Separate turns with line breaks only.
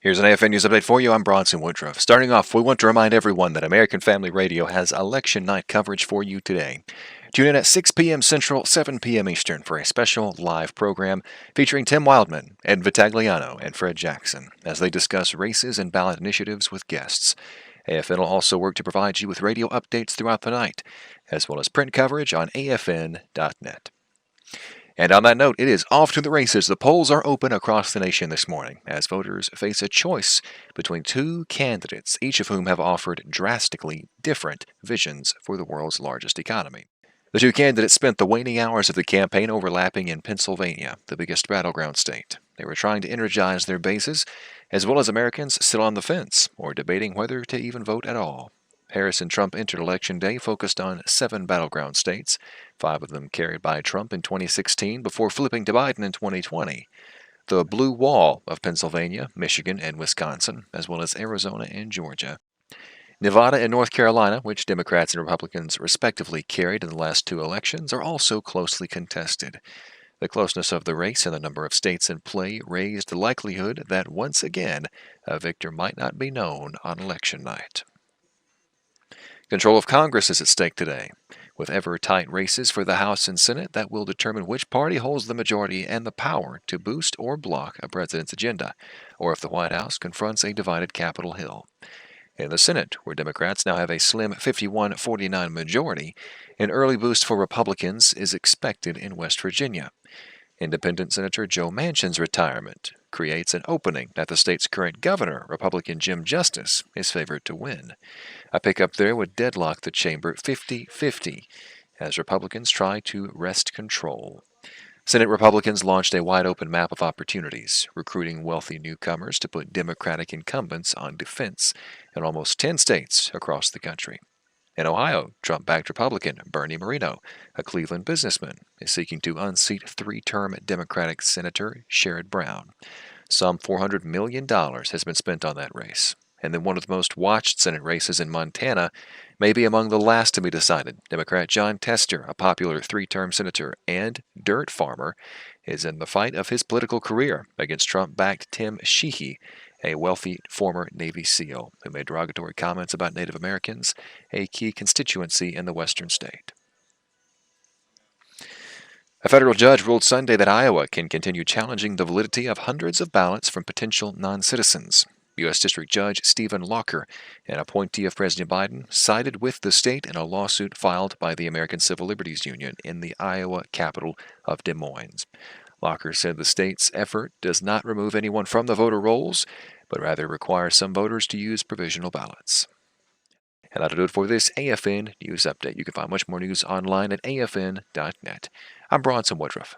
Here's an AFN News Update for you. I'm Bronson Woodruff. Starting off, we want to remind everyone that American Family Radio has election night coverage for you today. Tune in at 6 p.m. Central, 7 p.m. Eastern for a special live program featuring Tim Wildmon, Ed Vitagliano, and Fred Jackson as they discuss races and ballot initiatives with guests. AFN will also work to provide you with radio updates throughout the night, as well as print coverage on afn.net. And on that note, it is off to the races. The polls are open across the nation this morning as voters face a choice between two candidates, each of whom have offered drastically different visions for the world's largest economy. The two candidates spent the waning hours of the campaign overlapping in Pennsylvania, the biggest battleground state. They were trying to energize their bases, as well as Americans still on the fence or debating whether to even vote at all. Harris and Trump entered Election Day focused on 7 battleground states, 5 of them carried by Trump in 2016 before flipping to Biden in 2020. The blue wall of Pennsylvania, Michigan, and Wisconsin, as well as Arizona and Georgia. Nevada and North Carolina, which Democrats and Republicans respectively carried in the last 2 elections, are also closely contested. The closeness of the race and the number of states in play raised the likelihood that once again a victor might not be known on election night. Control of Congress is at stake today, with ever-tight races for the House and Senate that will determine which party holds the majority and the power to boost or block a president's agenda, or if the White House confronts a divided Capitol Hill. In the Senate, where Democrats now have a slim 51-49 majority, an early boost for Republicans is expected in West Virginia. Independent Senator Joe Manchin's retirement creates an opening that the state's current governor, Republican Jim Justice, is favored to win. A pickup there would deadlock the chamber 50-50 as Republicans try to wrest control. Senate Republicans launched a wide-open map of opportunities, recruiting wealthy newcomers to put Democratic incumbents on defense in almost 10 states across the country. In Ohio, Trump-backed Republican Bernie Moreno, a Cleveland businessman, is seeking to unseat 3-term Democratic Senator Sherrod Brown. Some $400 million has been spent on that race. And then one of the most watched Senate races in Montana may be among the last to be decided. Democrat John Tester, a popular 3-term senator and dirt farmer, is in the fight of his political career against Trump-backed Tim Sheehy, a wealthy former Navy SEAL who made derogatory comments about Native Americans, a key constituency in the western state. A federal judge ruled Sunday that Iowa can continue challenging the validity of hundreds of ballots from potential non-citizens. U.S. District Judge Stephen Locker, an appointee of President Biden, sided with the state in a lawsuit filed by the American Civil Liberties Union in the Iowa capital of Des Moines. Locker said the state's effort does not remove anyone from the voter rolls, but rather requires some voters to use provisional ballots. And that'll do it for this AFN News Update. You can find much more news online at afn.net. I'm Bronson Woodruff.